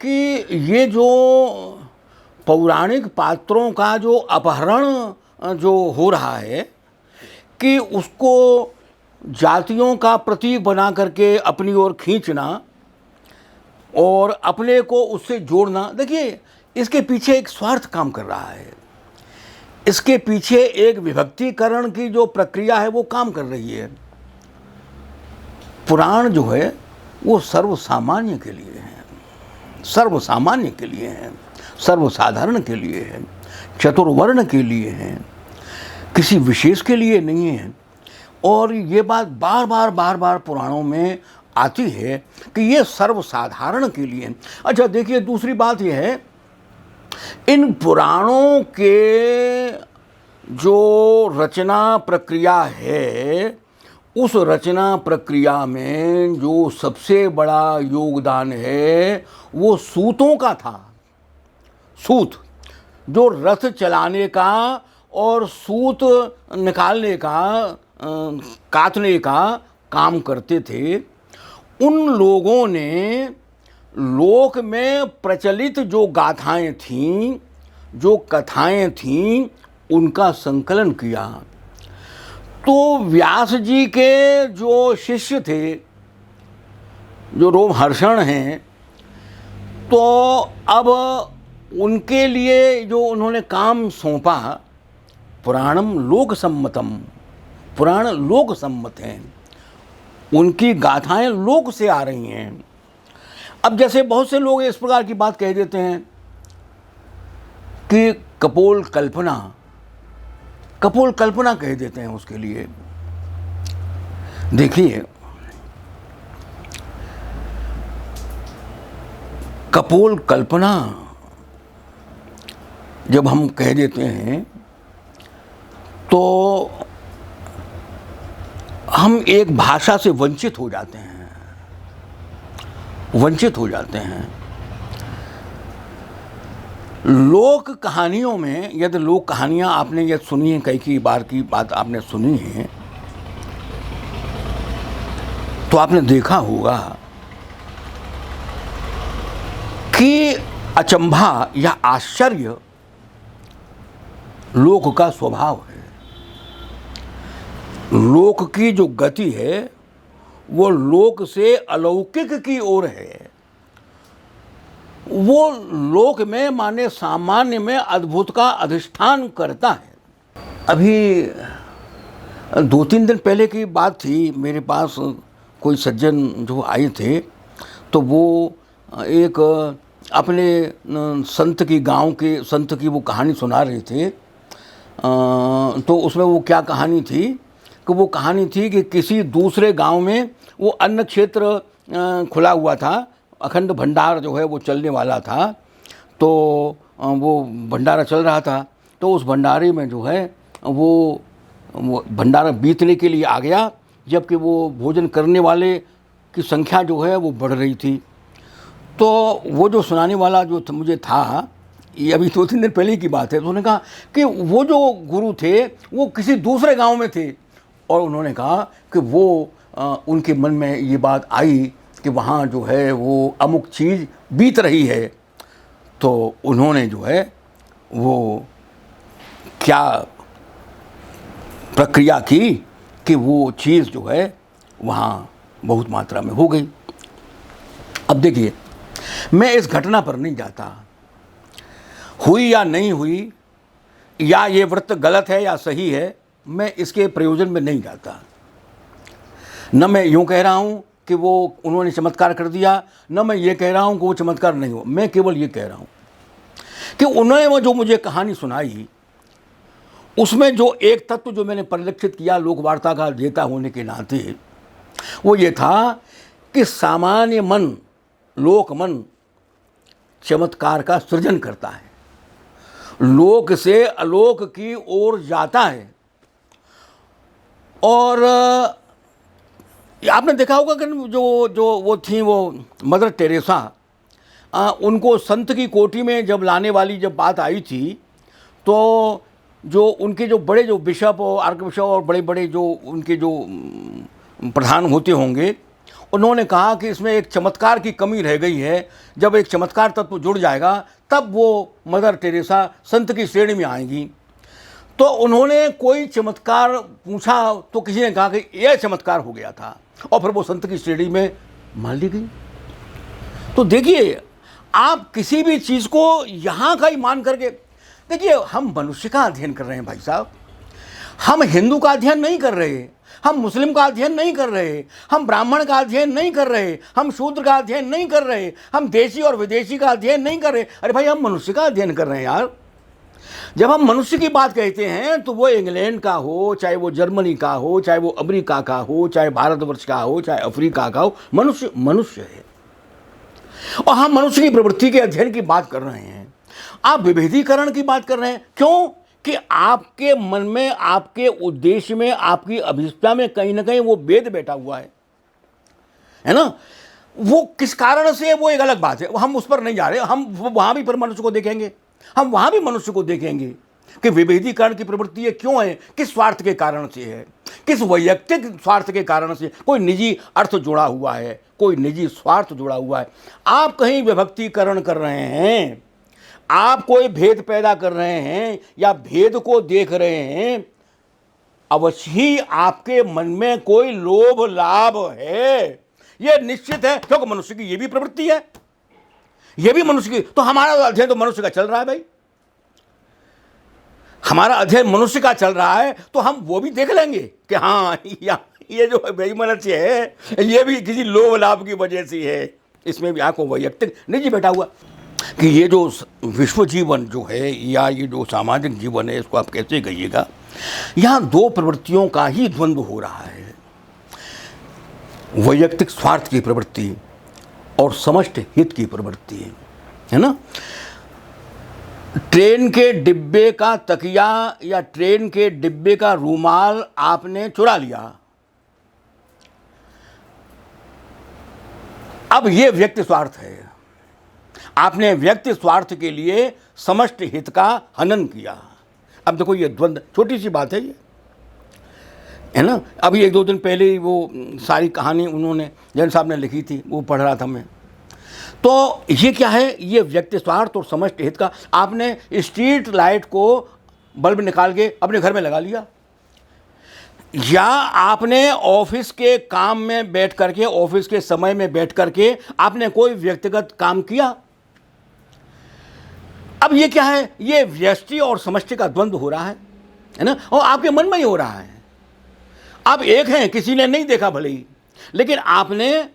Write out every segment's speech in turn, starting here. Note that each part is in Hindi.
कि ये जो पौराणिक पात्रों का जो अपहरण जो हो रहा है कि उसको जातियों का प्रतीक बना करके अपनी ओर खींचना और अपने को उससे जोड़ना, देखिए इसके पीछे एक स्वार्थ काम कर रहा है। इसके पीछे एक विभक्तिकरण की जो प्रक्रिया है वो काम कर रही है। पुराण जो है वो सर्वसामान्य के लिए है, सर्वसामान्य के लिए है, सर्वसाधारण के लिए है, चतुर्वर्ण के लिए है, किसी विशेष के लिए नहीं है। और ये बात बार बार पुराणों में आती है कि ये सर्वसाधारण के लिए है। अच्छा देखिए, दूसरी बात ये है, इन पुराणों के जो रचना प्रक्रिया है, उस रचना प्रक्रिया में जो सबसे बड़ा योगदान है वो सूतों का था। सूत जो रथ चलाने का और सूत निकालने का, काटने का काम करते थे, उन लोगों ने लोक में प्रचलित जो गाथाएं थीं, जो कथाएं थीं, उनका संकलन किया। तो व्यास जी के जो शिष्य थे, जो रोमहर्षण हैं, तो अब उनके लिए जो उन्होंने काम सौंपा, पुराणम लोक सम्मतम, पुराण लोक सम्मत हैं, उनकी गाथाएं लोक से आ रही हैं। अब जैसे बहुत से लोग इस प्रकार की बात कह देते हैं कि कपोल कल्पना, कपोल कल्पना कह देते हैं उसके लिए। देखिए, कपोल कल्पना जब हम कह देते हैं तो हम एक भाषा से वंचित हो जाते हैं, वंचित हो जाते हैं। लोक कहानियों में, यदि लोक कहानियां आपने यदि सुनी है, कई बार की बात आपने सुनी है, तो आपने देखा होगा कि अचंभा या आश्चर्य लोक का स्वभाव है। लोक की जो गति है वो लोक से अलौकिक की ओर है। वो लोक में माने सामान्य में अद्भुत का अधिष्ठान करता है। अभी 2-3 दिन पहले की बात थी, मेरे पास कोई सज्जन जो आए थे, तो वो एक अपने संत की, गांव के संत की वो कहानी सुना रहे थे। तो उसमें वो क्या कहानी थी कि वो कहानी थी कि किसी दूसरे गांव में वो अन्न क्षेत्र खुला हुआ था, अखंड भंडार जो है वो चलने वाला था। तो वो भंडारा चल रहा था, तो उस भंडारे में जो है वो भंडारा बीतने के लिए आ गया, जबकि वो भोजन करने वाले की संख्या जो है वो बढ़ रही थी। तो वो जो सुनाने वाला जो मुझे था, ये अभी 2-3 दिन पहले की बात है, तो उन्होंने कहा कि वो जो गुरु थे वो किसी दूसरे गांव में थे, और उन्होंने कहा कि वो उनके मन में ये बात आई कि वहाँ जो है वो अमुक चीज़ बीत रही है। तो उन्होंने जो है वो क्या प्रक्रिया की कि वो चीज़ जो है वहाँ बहुत मात्रा में हो गई। अब देखिए, मैं इस घटना पर नहीं जाता, हुई या नहीं हुई, या ये व्रत गलत है या सही है, मैं इसके प्रयोजन में नहीं जाता। न मैं यूँ कह रहा हूँ कि वो उन्होंने चमत्कार कर दिया, न मैं ये कह रहा हूँ कि वो चमत्कार नहीं हुआ। मैं केवल ये कह रहा हूँ कि उन्होंने वो जो मुझे कहानी सुनाई, उसमें जो एक तत्व जो मैंने परिलक्षित किया लोकवार्ता का देता होने के नाते, वो ये था कि सामान्य मन, लोक मन चमत्कार का सृजन करता है, लोक से अलोक की ओर जाता है। और आपने देखा होगा कि जो वो थी, वो मदर टेरेसा, उनको संत की कोटि में जब लाने वाली जब बात आई थी, तो जो उनके जो बड़े जो बिशप और आर्क बिशप और बड़े बड़े जो उनके जो प्रधान होते होंगे, उन्होंने कहा कि इसमें एक चमत्कार की कमी रह गई है, जब एक चमत्कार तत्व जुड़ जाएगा तब वो मदर टेरेसा संत की श्रेणी में आएंगी। तो उन्होंने कोई चमत्कार पूछा तो किसी ने कहा कि यह चमत्कार हो गया था, और फिर वो संत की श्रेणी में मान ली गई। तो देखिए, आप किसी भी चीज़ को यहाँ का ही मान करके, देखिए हम मनुष्य का अध्ययन कर रहे हैं भाई साहब, हम हिंदू का अध्ययन नहीं कर रहे, हम मुस्लिम का अध्ययन नहीं कर रहे, हम ब्राह्मण का अध्ययन नहीं कर रहे, हम शूद्र का अध्ययन नहीं कर रहे, हम देशी और विदेशी का अध्ययन नहीं कर रहे। अरे भाई, हम मनुष्य का अध्ययन कर रहे हैं यार। जब हम मनुष्य की बात कहते हैं तो वो इंग्लैंड का हो, चाहे वो जर्मनी का हो, चाहे वो अमेरिका का हो, चाहे भारतवर्ष का हो, चाहे अफ्रीका का हो, मनुष्य मनुष्य है। और हम मनुष्य की प्रवृत्ति के अध्ययन की बात कर रहे हैं। आप विभेदीकरण की बात कर रहे हैं, क्यों? कि आपके मन में, आपके उद्देश्य में, आपकी अभिष्टा में कहीं ना कहीं वो भेद बैठा हुआ है ना। वो किस कारण से, वो एक अलग बात है, हम उस पर नहीं जा रहे। हम वहां भी पर मनुष्य को देखेंगे, हम वहां भी मनुष्य को देखेंगे कि विभेदीकरण की प्रवृत्ति ये क्यों है, किस स्वार्थ के कारण से है, किस वैयक्तिक स्वार्थ के कारण से। कोई निजी अर्थ जुड़ा हुआ है, कोई निजी स्वार्थ जुड़ा हुआ है। आप कहीं विभक्तिकरण कर रहे हैं, आप कोई भेद पैदा कर रहे हैं या भेद को देख रहे हैं, अवश्य ही आपके मन में कोई लोभ लाभ है, यह निश्चित है, क्योंकि मनुष्य की यह भी प्रवृत्ति है, यह भी मनुष्य की। तो हमारा अध्ययन तो मनुष्य का चल रहा है भाई, हमारा अध्ययन मनुष्य का चल रहा है, तो हम वो भी देख लेंगे कि हाँ, ये जो भाई मनुष्य है ये भी किसी लोभ लाभ की वजह से है, इसमें भी आपको वैयक्तिक निजी बैठा हुआ। कि ये जो विश्व जीवन जो है या ये जो सामाजिक जीवन है, इसको आप कैसे कहिएगा, यहाँ दो प्रवृत्तियों का ही द्वंद्व हो रहा है, वैयक्तिक स्वार्थ की प्रवृत्ति और समष्टि हित की प्रवृत्ति, है ना। ट्रेन के डिब्बे का तकिया या ट्रेन के डिब्बे का रूमाल आपने चुरा लिया, अब ये व्यक्ति स्वार्थ है, आपने व्यक्ति स्वार्थ के लिए समष्टि हित का हनन किया। अब देखो ये द्वंद्व, छोटी सी बात है ये, है ना। अभी एक दो दिन पहले ही वो सारी कहानी उन्होंने जैन साहब ने लिखी थी, वो पढ़ रहा था मैं। तो ये क्या है, ये व्यक्ति स्वार्थ और समष्टि हित का। आपने स्ट्रीट लाइट को बल्ब निकाल के अपने घर में लगा लिया, या आपने ऑफिस के काम में बैठ करके, ऑफिस के समय में बैठ करके आपने कोई व्यक्तिगत काम किया। अब ये क्या है, ये व्यष्टि और समष्टि का द्वंद्व हो रहा है ना, और आपके मन में ही हो रहा है। आप एक हैं, किसी ने नहीं देखा भले ही, लेकिन आपने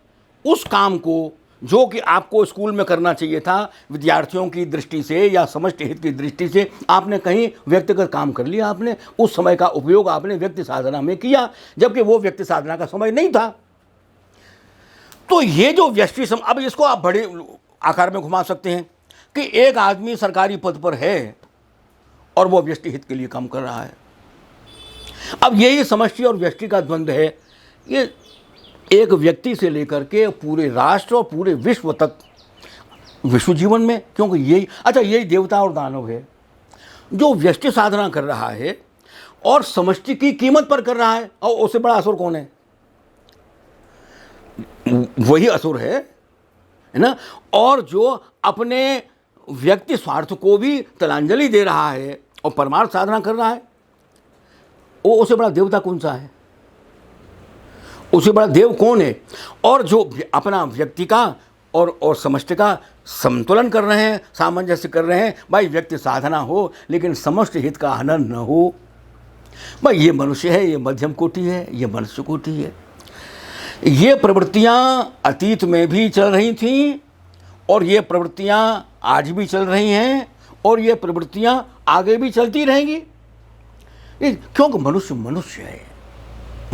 उस काम को जो कि आपको स्कूल में करना चाहिए था विद्यार्थियों की दृष्टि से या समष्टि हित की दृष्टि से, आपने कहीं व्यक्तिगत काम कर लिया। आपने उस समय का उपयोग आपने व्यक्ति साधना में किया, जबकि वो व्यक्ति साधना का समय नहीं था। तो ये जो व्यष्टि अब इसको आप बड़े आकार में घुमा सकते हैं कि एक आदमी सरकारी पद पर है और वो व्यष्टि हित के लिए काम कर रहा है। अब यही समष्टि और व्यष्टि का द्वंद्व है, ये एक व्यक्ति से लेकर के पूरे राष्ट्र और पूरे विश्व तक, विश्व जीवन में, क्योंकि यही यही देवता और दानव है जो व्यष्टि साधना कर रहा है और समष्टि की कीमत पर कर रहा है। और उससे बड़ा असुर कौन है? वही असुर है ना। और जो अपने व्यक्ति स्वार्थ को भी तिलांजलि दे रहा है और परमार्थ साधना कर रहा है, वो उससे बड़ा देवता कौन सा है? उससे बड़ा देव कौन है? और जो अपना व्यक्ति का और समष्टि का संतुलन कर रहे हैं, सामंजस्य कर रहे हैं, भाई व्यक्ति साधना हो लेकिन समष्टि हित का हनन न हो, भाई ये मनुष्य है, ये मध्यम कोटि है, ये मनुष्य कोटि है। ये प्रवृत्तियाँ अतीत में भी चल रही थीं और ये प्रवृत्तियाँ आज भी चल रही हैं और ये प्रवृत्तियाँ आगे भी चलती रहेंगी, क्योंकि मनुष्य मनुष्य है,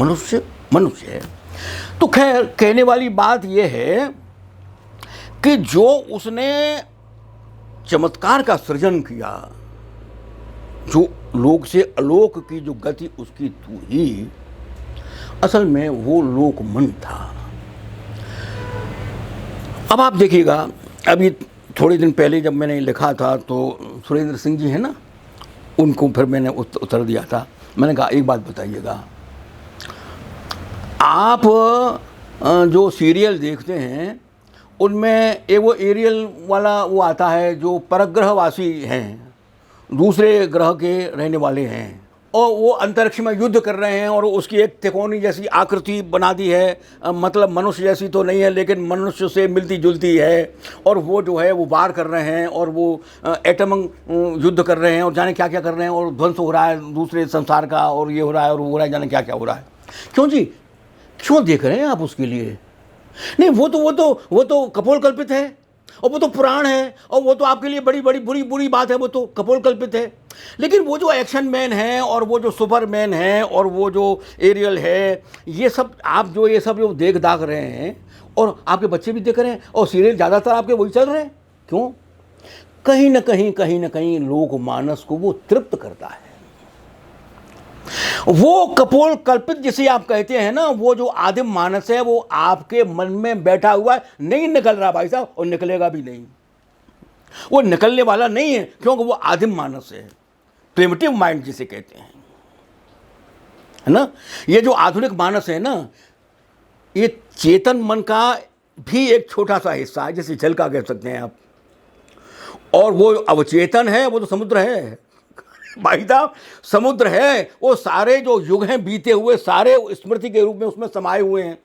मनुष्य मनुष्य है। तो खैर, कहने वाली बात यह है कि जो उसने चमत्कार का सृजन किया, जो लोक से अलोक की जो गति उसकी थी, असल में वो लोक मन था। अब आप देखिएगा, अभी थोड़े दिन पहले जब मैंने लिखा था तो सुरेंद्र सिंह जी है ना, उनको फिर मैंने उत्तर दिया था। मैंने कहा एक बात बताइएगा, आप जो सीरियल देखते हैं उनमें एक वो एरियल वाला वो आता है जो परग्रहवासी हैं, दूसरे ग्रह के रहने वाले हैं, और वो अंतरिक्ष में युद्ध कर रहे हैं और उसकी एक तिकोनी जैसी आकृति बना दी है, मतलब मनुष्य जैसी तो नहीं है लेकिन मनुष्य से मिलती जुलती है, और वो जो है वो वार कर रहे हैं और वो एटम युद्ध कर रहे हैं और जाने क्या क्या कर रहे हैं, और ध्वंस हो रहा है दूसरे संसार का, और ये हो रहा है और वो हो रहा है, जाने क्या क्या हो रहा है। क्यों जी, क्यों देख रहे हैं आप उसके लिए? नहीं, वो तो कपोल कल्पित है, और वो तो पुराण है, और वो तो आपके लिए बड़ी बड़ी बुरी बुरी बात है, वो तो कपोल कल्पित है। लेकिन वो जो एक्शन मैन है और वो जो सुपरमैन है और वो जो एरियल है, ये सब आप जो ये सब जो देख दाख रहे हैं, और आपके बच्चे भी देख रहे हैं, और सीरियल ज़्यादातर आपके वही चल रहे हैं। क्यों? कहीं ना कहीं लोक मानस को वो तृप्त करता है। वो कपोल कल्पित जिसे आप कहते हैं ना, वो जो आदिम मानस है वो आपके मन में बैठा हुआ है, नहीं निकल रहा भाई साहब, और निकलेगा भी नहीं। वो निकलने वाला नहीं है, क्योंकि वो आदिम मानस है, प्रिमिटिव माइंड जिसे कहते हैं, है ना। ये जो आधुनिक मानस है ना, ये चेतन मन का भी एक छोटा सा हिस्सा है, जैसे जल का कह सकते हैं आप, और वो अवचेतन है, वो तो समुद्र है भाई साहब, समुद्र है। वो सारे जो युग हैं बीते हुए, सारे स्मृति के रूप में उसमें समाये हुए हैं।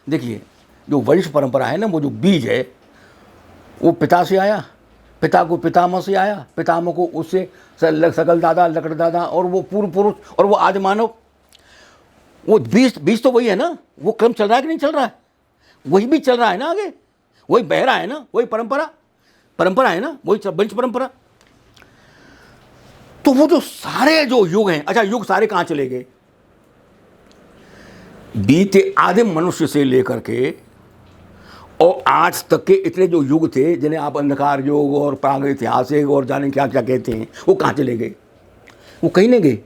देखिए, जो वंश परंपरा है ना, वो जो बीज है वो पिता से आया, पिता को पितामह से आया, पितामह को उससे सकल दादा, लकड़ दादा, और वो पूर्व पुरुष, और वो आदि मानव। वो बीज तो वही है ना, वो क्रम चल रहा है कि नहीं चल रहा है? वही भी चल रहा है ना, आगे वही बह रहा है ना, वही परंपरा है ना, वही वंश परंपरा। तो वो जो सारे जो युग हैं, अच्छा युग सारे कहां चले गए? बीते आदिम मनुष्य से लेकर के और आज तक के इतने जो युग थे, जिन्हें आप अंधकार युग और प्रागैतिहासिक और जाने क्या क्या कहते हैं, वो कहां चले गए? वो कहीं नहीं गए,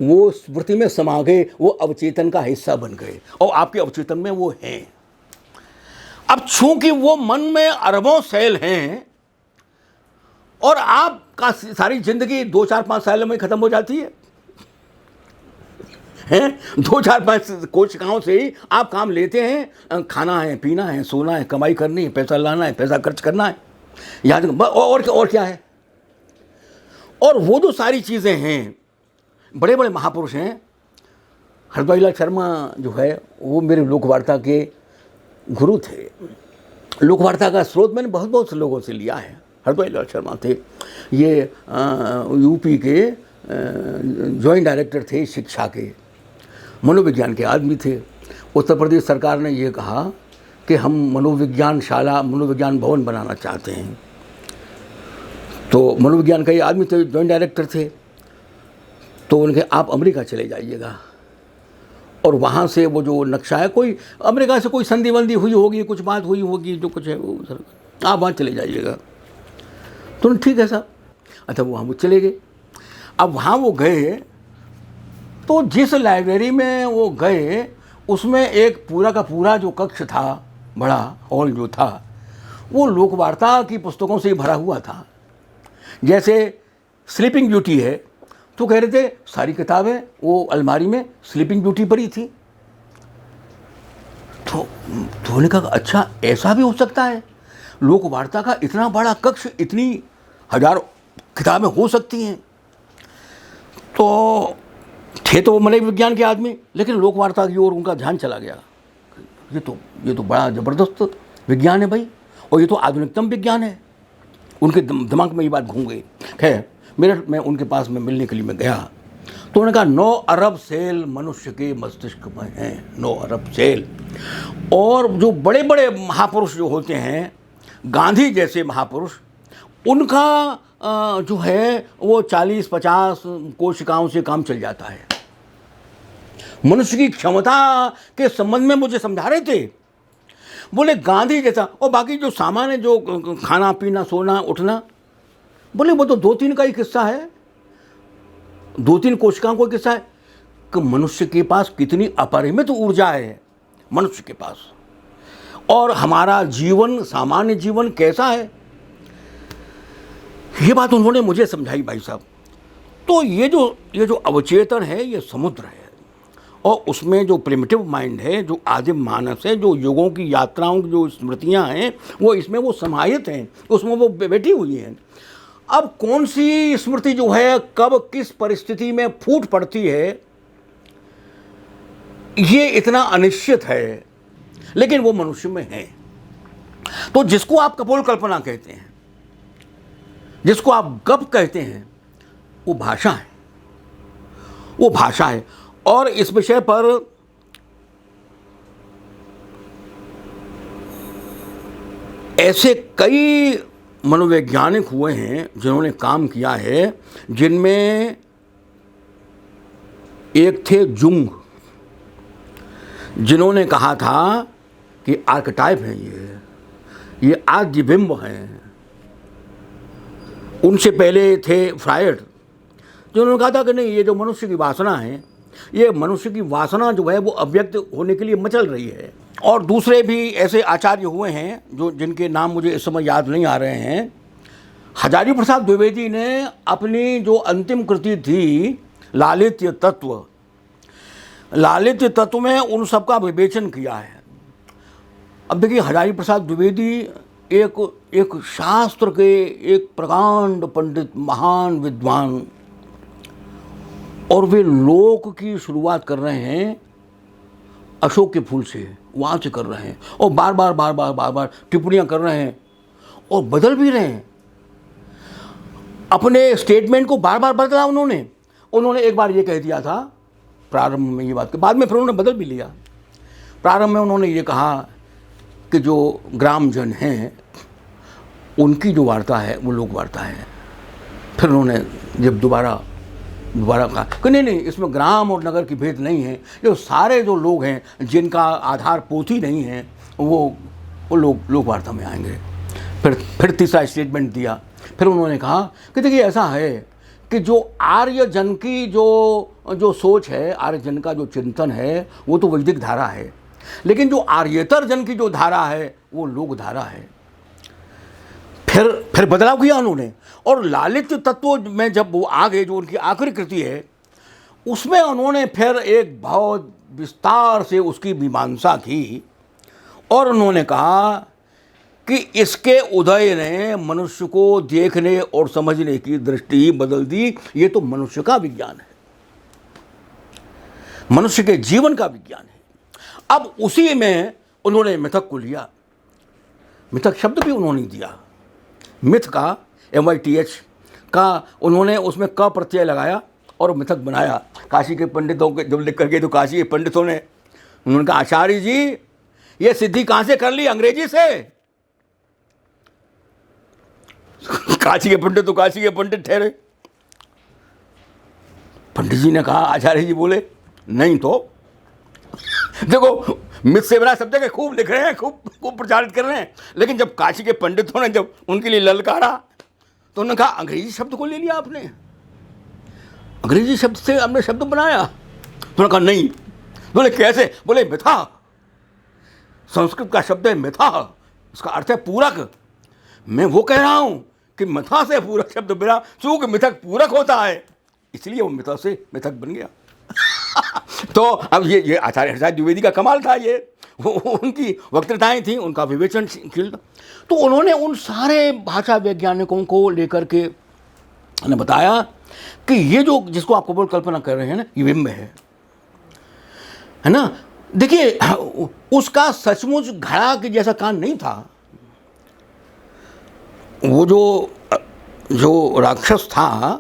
वो स्मृति में समा गए, वो अवचेतन का हिस्सा बन गए, और आपके अवचेतन में वो हैं। अब चूंकि वो मन में अरबों सेल हैं, और आपका सारी जिंदगी 2-4-5 सालों में खत्म हो जाती है, 2-4-5 कोशिकाओं से ही आप काम लेते हैं। खाना है, पीना है, सोना है, कमाई करनी है, पैसा लाना है, पैसा खर्च करना है, याद और क्या है। और वो जो सारी चीज़ें हैं, बड़े बड़े महापुरुष हैं। हरदोई शर्मा जो है वो मेरे लोकवार्ता के गुरु थे। लोकवार्ता का स्रोत मैंने बहुत से लोगों से लिया है। हरदोई शर्मा थे, ये यूपी के जॉइंट डायरेक्टर थे शिक्षा के, मनोविज्ञान के आदमी थे। उत्तर प्रदेश सरकार ने ये कहा कि हम मनोविज्ञान शाला, मनोविज्ञान भवन बनाना चाहते हैं। तो मनोविज्ञान का ये आदमी थे, जॉइंट डायरेक्टर थे। तो उनके आप अमेरिका चले जाइएगा, और वहाँ से वो जो नक्शा है, कोई अमेरिका से कोई संधि वंधि हुई होगी, कुछ बात हुई होगी, जो कुछ है वो सर आप वहाँ चले जाइएगा। तो ठीक है साहब। अच्छा, वहाँ वो चले गए। अब वहाँ वो गए तो जिस लाइब्रेरी में वो गए, उसमें एक पूरा का पूरा जो कक्ष था, बड़ा हॉल जो था, वो लोकवार्ता की पुस्तकों से भरा हुआ था। जैसे स्लीपिंग ब्यूटी है, तो कह रहे थे सारी किताबें वो अलमारी में स्लीपिंग ब्यूटी पड़ी थी। तो उन्होंने कहा अच्छा ऐसा भी हो सकता है, लोकवार्ता का इतना बड़ा कक्ष, इतनी हजारों किताबें हो सकती हैं। तो थे तो वो मनोविज्ञान के आदमी, लेकिन लोकवार्ता की ओर उनका ध्यान चला गया। ये तो बड़ा ज़बरदस्त विज्ञान है भाई, और ये तो आधुनिकतम विज्ञान है। उनके दिमाग में ये बात घूम गई। खैर, मैं उनके पास में मिलने के लिए मैं गया, तो उन्होंने कहा 9 अरब सेल मनुष्य के मस्तिष्क में हैं, 9 अरब सेल। और जो बड़े बड़े महापुरुष जो होते हैं, गांधी जैसे महापुरुष, उनका जो है वो 40-50 कोशिकाओं से काम चल जाता है। मनुष्य की क्षमता के संबंध में मुझे समझा रहे थे। बोले गांधी जैसा, और बाकी जो सामान है, जो खाना पीना सोना उठना, बोले वो तो 2-3 का ही किस्सा है, 2-3 कोशिकाओं का किस्सा है। कि मनुष्य के पास कितनी अपरिमित ऊर्जा है मनुष्य के पास, और हमारा जीवन, सामान्य जीवन कैसा है, ये बात उन्होंने मुझे समझाई भाई साहब। तो ये जो अवचेतन है, ये समुद्र है, और उसमें जो प्रिमिटिव माइंड है, जो आदिम मानस है, जो युगों की यात्राओं की जो स्मृतियाँ हैं, वो इसमें वो समाहित हैं, उसमें वो बैठी हुई हैं। अब कौन सी स्मृति जो है कब किस परिस्थिति में फूट पड़ती है, ये इतना अनिश्चित है, लेकिन वो मनुष्य में है। तो जिसको आप कपोल कल्पना कहते हैं, जिसको आप गप कहते हैं, वो भाषा है, वो भाषा है। और इस विषय पर ऐसे कई मनोवैज्ञानिक हुए हैं जिन्होंने काम किया है, जिनमें एक थे जुंग, जिन्होंने कहा था कि आर्केटाइप है, ये आदिबिंब हैं। उनसे पहले थे फ्रायड, जिन्होंने कहा था कि नहीं, ये जो मनुष्य की वासना है, ये मनुष्य की वासना जो है वो अव्यक्त होने के लिए मचल रही है। और दूसरे भी ऐसे आचार्य हुए हैं जो जिनके नाम मुझे इस समय याद नहीं आ रहे हैं। हजारी प्रसाद द्विवेदी ने अपनी जो अंतिम कृति थी लालित्य तत्व, लालित्य तत्व में उन सबका विवेचन किया है। अब देखिए, हजारी प्रसाद द्विवेदी एक शास्त्र के एक प्रकांड पंडित, महान विद्वान, और वे लोक की शुरुआत कर रहे हैं अशोक के फूल से, वहाँ से कर रहे हैं, और बार बार टिप्पणियाँ कर रहे हैं और बदल भी रहे हैं। अपने स्टेटमेंट को बार बार बदला उन्होंने एक बार ये कह दिया था प्रारंभ में, ये बात के बाद में फिर उन्होंने बदल भी लिया। प्रारंभ में उन्होंने ये कहा कि जो ग्रामजन हैं उनकी जो वार्ता है वो लोक वार्ता है। फिर उन्होंने जब दोबारा कहा कि नहीं, इसमें ग्राम और नगर की भेद नहीं है, ये सारे जो लोग हैं जिनका आधार पोथी नहीं है वो लोक वार्ता में आएंगे। फिर तीसरा स्टेटमेंट दिया। फिर उन्होंने कहा कि देखिए, ऐसा है कि जो आर्य जन की जो सोच है, आर्य जन का जो चिंतन है, वो तो वैदिक धारा है, लेकिन जो आर्येतर जन की जो धारा है वो लोक धारा है। फिर बदलाव किया उन्होंने, और लालित्य तत्व में जब वो आ गए, जो उनकी आखिरी कृति है, उसमें उन्होंने फिर एक बहुत विस्तार से उसकी मीमांसा की, और उन्होंने कहा कि इसके उदय ने मनुष्य को देखने और समझने की दृष्टि ही बदल दी। ये तो मनुष्य का विज्ञान है, मनुष्य के जीवन का विज्ञान है। अब उसी में उन्होंने मिथक को लिया, मिथक शब्द भी उन्होंने दिया, मिथ का MITH का उन्होंने उसमें क प्रत्यय लगाया और मिथक बनाया। काशी के पंडितों के जब लिख करके, तो काशी के पंडितों ने उन्होंने कहा, आचार्य जी ये सिद्धि कहाँ से कर ली? अंग्रेजी से। काशी के पंडित तो काशी के पंडित ठहरे। पंडित जी ने कहा, आचार्य जी बोले, नहीं तो देखो, मिथ से बना सब जगह खूब लिख रहे हैं, खूब प्रचारित कर रहे हैं, लेकिन जब काशी के पंडितों ने जब उनके लिए ललकारा तो उन्होंने कहा, अंग्रेजी शब्द को ले लिया आपने, अंग्रेजी शब्द से आपने शब्द बनाया। तो उन्होंने कहा नहीं। बोले कैसे? बोले मिथा, संस्कृत का शब्द है मिथा, उसका अर्थ है पूरक। मैं वो कह रहा हूं कि मिथा से पूरक शब्द बना, चूंकि मिथक पूरक होता है इसलिए वो मिथा से मिथक बन गया। तो अब ये आचार्य हरदास द्विवेदी का कमाल था, ये उनकी वक्तृताएं थी, उनका विवेचन शील। तो उन्होंने उन सारे भाषा वैज्ञानिकों को लेकर के ने बताया कि ये जो जिसको आप कपोल कल्पना कर रहे हैं ना, ये बिंब है ना। देखिए, उसका सचमुच घड़ा के जैसा कान नहीं था। वो जो राक्षस था,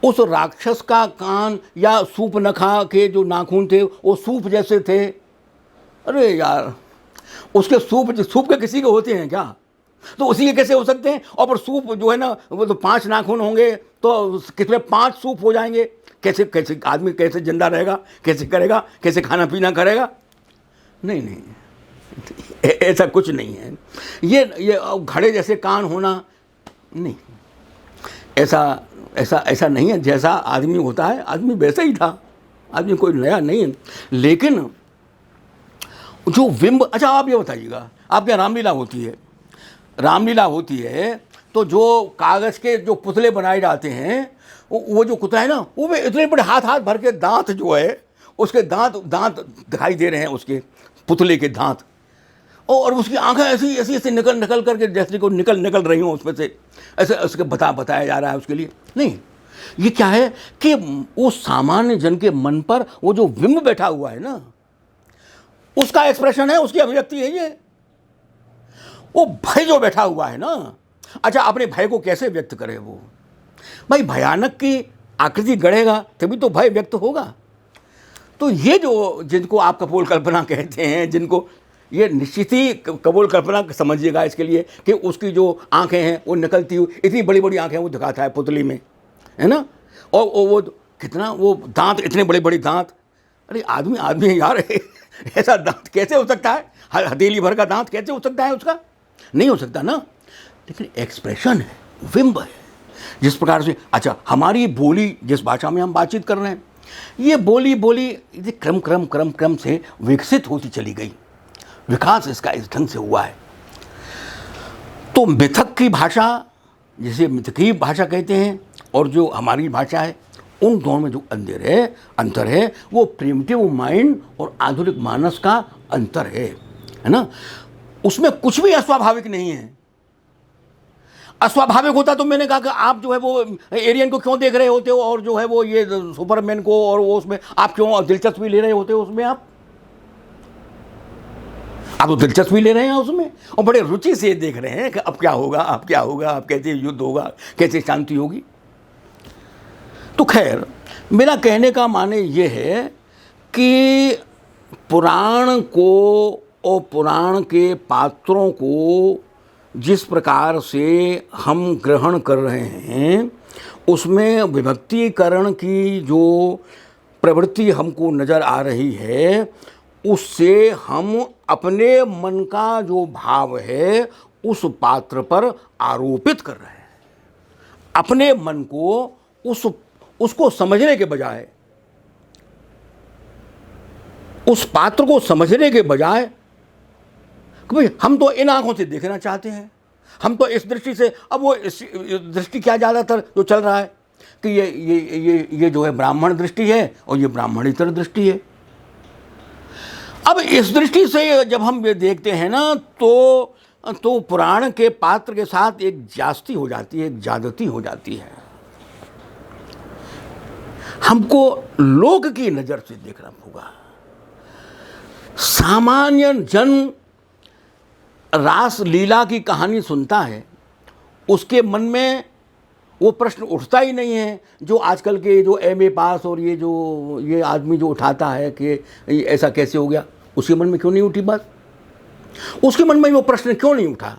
उस राक्षस का कान या सूपनखा के जो नाखून थे वो सूप जैसे थे। अरे यार, उसके सूप के किसी के होते हैं क्या? तो उसी के कैसे हो सकते हैं? और पर सूप जो है ना, वो तो 5 नाखून होंगे तो कितने 5 सूप हो जाएंगे। कैसे आदमी कैसे जिंदा रहेगा, कैसे करेगा, कैसे खाना पीना करेगा? नहीं, ऐसा कुछ नहीं है। ये घड़े जैसे कान होना नहीं, ऐसा नहीं है। जैसा आदमी होता है, आदमी वैसा ही था, आदमी कोई नया नहीं है। लेकिन जो बिंब, अच्छा आप ये बताइएगा, आपके यहाँ रामलीला होती है तो जो कागज़ के जो पुतले बनाए जाते हैं, वो जो कुत्ता है ना, वो भी इतने बड़े हाथ भर के दांत जो है उसके दांत दांत दिखाई दे रहे हैं, उसके पुतले के दांत, और उसकी आंखें ऐसी ऐसी ऐसी निकल निकल करके जैसे को निकल निकल रही हों उसमें से, ऐसे उसके बताया जा रहा है उसके लिए। नहीं, ये क्या है कि वो सामान्य जन के मन पर वो जो बिंब बैठा हुआ है ना, उसका एक्सप्रेशन है, उसकी अभिव्यक्ति है ये। वो भय जो बैठा हुआ है ना, अच्छा अपने भय को कैसे व्यक्त करे वो? भाई भयानक की आकृति गढ़ेगा तभी तो भय व्यक्त होगा। तो ये जो जिनको आप कपोल कल्पना कहते हैं, जिनको ये निश्चित ही कपोल कल्पना समझिएगा इसके लिए कि उसकी जो आंखें हैं वो निकलती हुई इतनी बड़ी बड़ी आंखें वो दिखाता है पुतली में, है ना, और वो कितना वो दांत, इतने बड़े बड़े दांत। अरे आदमी आदमी है यार, ऐसा दांत कैसे हो सकता है? हथेली भर का दांत कैसे हो सकता है उसका? नहीं हो सकता ना। लेकिन एक्सप्रेशन है, विंब है, जिस प्रकार से अच्छा हमारी बोली, जिस भाषा में हम बातचीत कर रहे हैं, ये बोली क्रम क्रम क्रम क्रम से विकसित होती चली गई, विकास इसका इस ढंग से हुआ है। तो मिथक की भाषा, जिसे मिथकी भाषा कहते हैं, और जो हमारी भाषा है, उन दोनों में जो अंतर है वो प्रिमिटिव माइंड और आधुनिक मानस का अंतर है ना। उसमें कुछ भी अस्वाभाविक नहीं है। अस्वाभाविक होता तो मैंने कहा कि आप जो है वो एलियन को क्यों देख रहे होते हो, और जो है वो ये सुपरमैन को, और वो उसमें आप क्यों दिलचस्पी ले रहे होते हो उसमें? आप तो दिलचस्पी ले रहे हैं उसमें, और बड़े रुचि से देख रहे हैं कि अब क्या होगा, अब क्या होगा, अब कैसे युद्ध होगा, कैसे शांति होगी। तो खैर, मेरा कहने का माने ये है कि पुराण को और पुराण के पात्रों को जिस प्रकार से हम ग्रहण कर रहे हैं, उसमें विभक्तीकरण की जो प्रवृत्ति हमको नज़र आ रही है, उससे हम अपने मन का जो भाव है उस पात्र पर आरोपित कर रहे हैं। अपने मन को उसको समझने के बजाय, उस पात्र को समझने के बजाय, भाई हम तो इन आंखों से देखना चाहते हैं, हम तो इस दृष्टि से, अब वो इस दृष्टि क्या ज़्यादातर जो चल रहा है कि ये जो है ब्राह्मण दृष्टि है और ये ब्राह्मणेतर दृष्टि है। अब इस दृष्टि से जब हम ये देखते हैं ना, तो पुराण के पात्र के साथ एक जास्ती हो जाती है, एक ज्यादती हो जाती है। हमको लोक की नज़र से देखना होगा। सामान्य जन रास लीला की कहानी सुनता है, उसके मन में वो प्रश्न उठता ही नहीं है जो आजकल के जो एमए पास और ये आदमी जो उठाता है कि ऐसा कैसे हो गया। उसके मन में क्यों नहीं उठी बात? उसके मन में वो प्रश्न क्यों नहीं उठा?